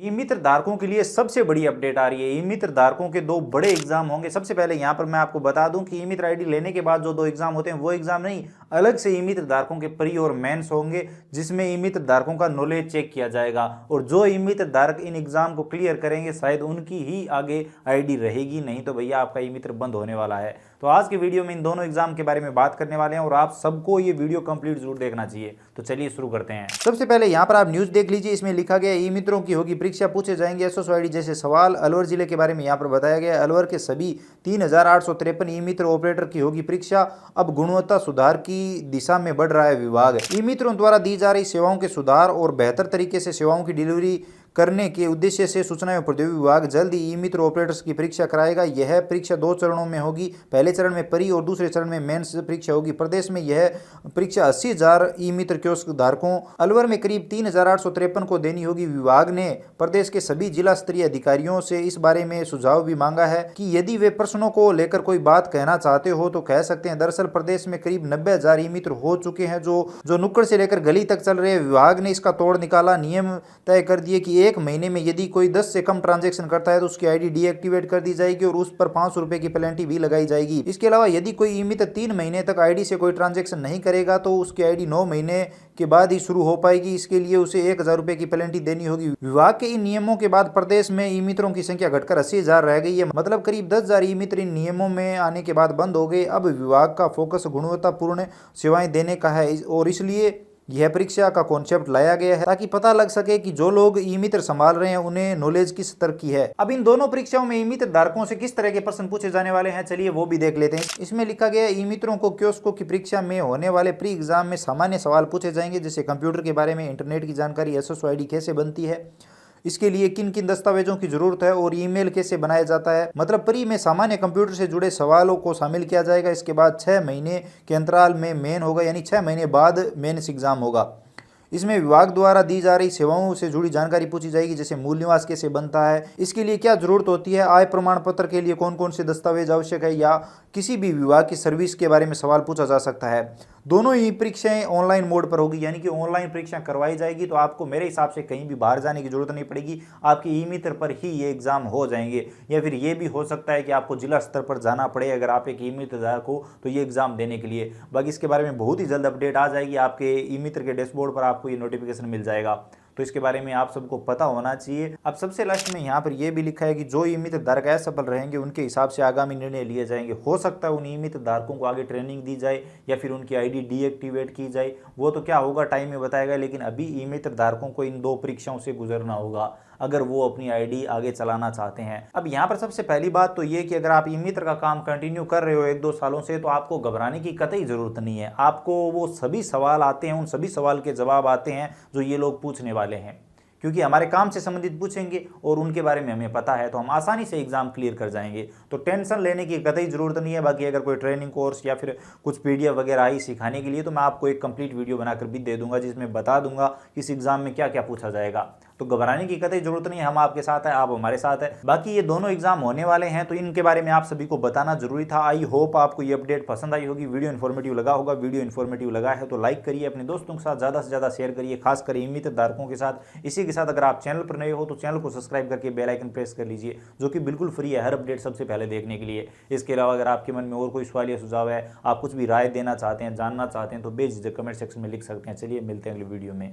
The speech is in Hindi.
ई मित्र धारकों के लिए सबसे बड़ी अपडेट आ रही है। ई मित्र धारकों के दो बड़े एग्जाम होंगे। सबसे पहले यहां पर मैं आपको बता दूं कि ई मित्र आईडी लेने के बाद जो दो एग्जाम होते हैं वो एग्जाम नहीं, अलग से ई मित्र धारकों के प्री और मेंस होंगे, जिसमें ई मित्र धारकों का नॉलेज चेक किया जाएगा और जो ई मित्र धारक इन एग्जाम को क्लियर करेंगे शायद उनकी ही आगे आईडी रहेगी, नहीं तो भैया आपका ई मित्र बंद होने वाला है। तो आज के वीडियो में इन दोनों एग्जाम के बारे में बात करने वाले हैं और आप सबको ये वीडियो कंप्लीट जरूर देखना चाहिए। तो चलिए शुरू करते हैं। सबसे पहले यहाँ पर आप न्यूज देख लीजिए। इसमें लिखा गया ई मित्रों की होगी परीक्षा, पूछे जाएंगे एसएसओ आईडी जैसे सवाल। अलवर जिले के बारे में यहाँ पर बताया गया। अलवर के सभी 3853 ई मित्र ऑपरेटर की होगी परीक्षा। अब गुणवत्ता सुधार की दिशा में बढ़ रहा है विभाग। ई मित्रों द्वारा दी जा रही सेवाओं के सुधार और बेहतर तरीके से सेवाओं की डिलीवरी करने के उद्देश्य से सूचना एवं प्रौद्योगिकी विभाग जल्द ही ई मित्र ऑपरेटर्स की परीक्षा कराएगा। यह परीक्षा 2 चरणों में होगी। पहले चरण में प्री और दूसरे चरण में मेंस परीक्षा होगी। प्रदेश में यह परीक्षा 80,000 ई मित्र कियोस्क धारकों, अलवर में करीब 3,853 को देनी होगी। विभाग ने प्रदेश के सभी जिला स्तरीय अधिकारियों से इस बारे में सुझाव भी मांगा है कि यदि वे प्रश्नों को लेकर कोई बात कहना चाहते हो तो कह सकते हैं। दरअसल प्रदेश में करीब 90,000 ई मित्र हो चुके हैं जो नुक्कड़ से लेकर गली तक चल रहे हैं। विभाग ने इसका तोड़ निकाला, नियम तय कर दिए कि एक महीने में यदि कोई 10 से कम ट्रांजैक्शन करता है तो उसकी आईडी डीएक्टिवेट कर दी जाएगी और उस पर 500 रुपए की पेनल्टी भी लगाई जाएगी। इसके अलावा यदि कोई ई मित्र 3 महीने तक आईडी से कोई ट्रांजैक्शन नहीं करेगा तो उसकी आईडी 9 महीने के बाद ही शुरू हो पाएगी। इसके लिए उसे 1,000 रुपए की पेनल्टी देनी होगी। विभाग के इन नियमों के बाद प्रदेश में ई मित्रों की संख्या घटकर 80,000 रह गई है। मतलब करीब 10,000 ई मित्र इन नियमों में आने के बाद बंद हो गए। अब विभाग का फोकस गुणवत्तापूर्ण सेवाएं देने का है और इसलिए यह परीक्षा का कॉन्सेप्ट लाया गया है ताकि पता लग सके कि जो लोग ई मित्र संभाल रहे हैं उन्हें नॉलेज किस तरह की है। अब इन दोनों परीक्षाओं में ई मित्र धारकों से किस तरह के प्रश्न पूछे जाने वाले हैं, चलिए वो भी देख लेते हैं। इसमें लिखा गया है ई मित्रों को कियोस्कों की परीक्षा में होने वाले प्री एग्जाम में सामान्य सवाल पूछे जाएंगे, जैसे कंप्यूटर के बारे में, इंटरनेट की जानकारी, एसएसओ आईडी कैसे बनती है, इसके लिए किन किन दस्तावेजों की जरूरत है और ईमेल कैसे बनाया जाता है। मतलब प्री में सामान्य कंप्यूटर से जुड़े सवालों को शामिल किया जाएगा। इसके बाद 6 महीने के अंतराल में मेन होगा, यानी 6 महीने बाद मेंस एग्जाम होगा। इसमें विभाग द्वारा दी जा रही सेवाओं से जुड़ी जानकारी पूछी जाएगी, जैसे मूल निवास कैसे बनता है, इसके लिए क्या जरूरत होती है, आय प्रमाण पत्र के लिए कौन कौन से दस्तावेज आवश्यक है, या किसी भी विभाग की सर्विस के बारे में सवाल पूछा जा सकता है। दोनों ही परीक्षाएं ऑनलाइन मोड पर होगी, यानी कि ऑनलाइन परीक्षा करवाई जाएगी। तो आपको मेरे हिसाब से कहीं भी बाहर जाने की जरूरत नहीं पड़ेगी, आपके ई मित्र पर ही ये एग्जाम हो जाएंगे। या फिर ये भी हो सकता है कि आपको जिला स्तर पर जाना पड़े अगर आप एक ई मित्र धारक हो तो ये एग्जाम देने के लिए। बाकी इसके बारे में बहुत ही जल्द अपडेट आ जाएगी, आपके ई मित्र के डैशबोर्ड पर आपको ये नोटिफिकेशन मिल जाएगा। तो इसके बारे में आप सबको पता होना चाहिए। अब सबसे लास्ट में यहाँ पर यह भी लिखा है कि जो ई मित्र धारक असफल रहेंगे उनके हिसाब से आगामी निर्णय लिए जाएंगे। हो सकता है उन ई मित्र धारकों को आगे ट्रेनिंग दी जाए या फिर उनकी आईडी डीएक्टिवेट की जाए, वो तो क्या होगा टाइम में बताएगा। लेकिन अभी ई मित्र धारकों को इन 2 परीक्षाओं से गुजरना होगा अगर वो अपनी आईडी आगे चलाना चाहते हैं। अब यहाँ पर सबसे पहली बात तो ये कि अगर आप ई मित्र का काम कंटिन्यू कर रहे हो 1-2 सालों से तो आपको घबराने की कतई जरूरत नहीं है। आपको वो सभी सवाल आते हैं, उन सभी सवाल के जवाब आते हैं जो ये लोग पूछने वाले हैं, क्योंकि हमारे काम से संबंधित पूछेंगे और उनके बारे में हमें पता है, तो हम आसानी से एग्जाम क्लियर कर जाएंगे। तो टेंशन लेने की कतई जरूरत नहीं है। बाकी अगर कोई ट्रेनिंग कोर्स या फिर कुछ पीडीएफ वगैरह आई सिखाने के लिए तो मैं आपको एक कंप्लीट वीडियो बनाकर भी दे दूंगा जिसमें बता दूंगा कि इस एग्जाम में क्या क्या पूछा जाएगा। तो घबराने की कतई जरूरत नहीं है, हम आपके साथ हैं, आप हमारे साथ हैं। बाकी ये दोनों एग्जाम होने वाले हैं तो इनके बारे में आप सभी को बताना जरूरी था। आई होप आपको ये अपडेट पसंद आई होगी, वीडियो इन्फॉर्मेटिव लगा होगा। वीडियो इन्फॉर्मेटिव लगा है तो लाइक करिए, अपने दोस्तों के साथ ज़्यादा से ज़्यादा शेयर करिए, खासकर ई मित्र धारकों के साथ। इसी के साथ अगर आप चैनल पर नए हो तो चैनल को सब्सक्राइब करके बेल आइकन प्रेस कर लीजिए, जो कि बिल्कुल फ्री है हर अपडेट सबसे पहले देखने के लिए। इसके अलावा अगर आपके मन में और कोई सवाल या सुझाव है, आप कुछ भी राय देना चाहते हैं, जानना चाहते हैं, तो बेझिझक कमेंट सेक्शन में लिख सकते हैं। चलिए मिलते हैं अगले वीडियो में।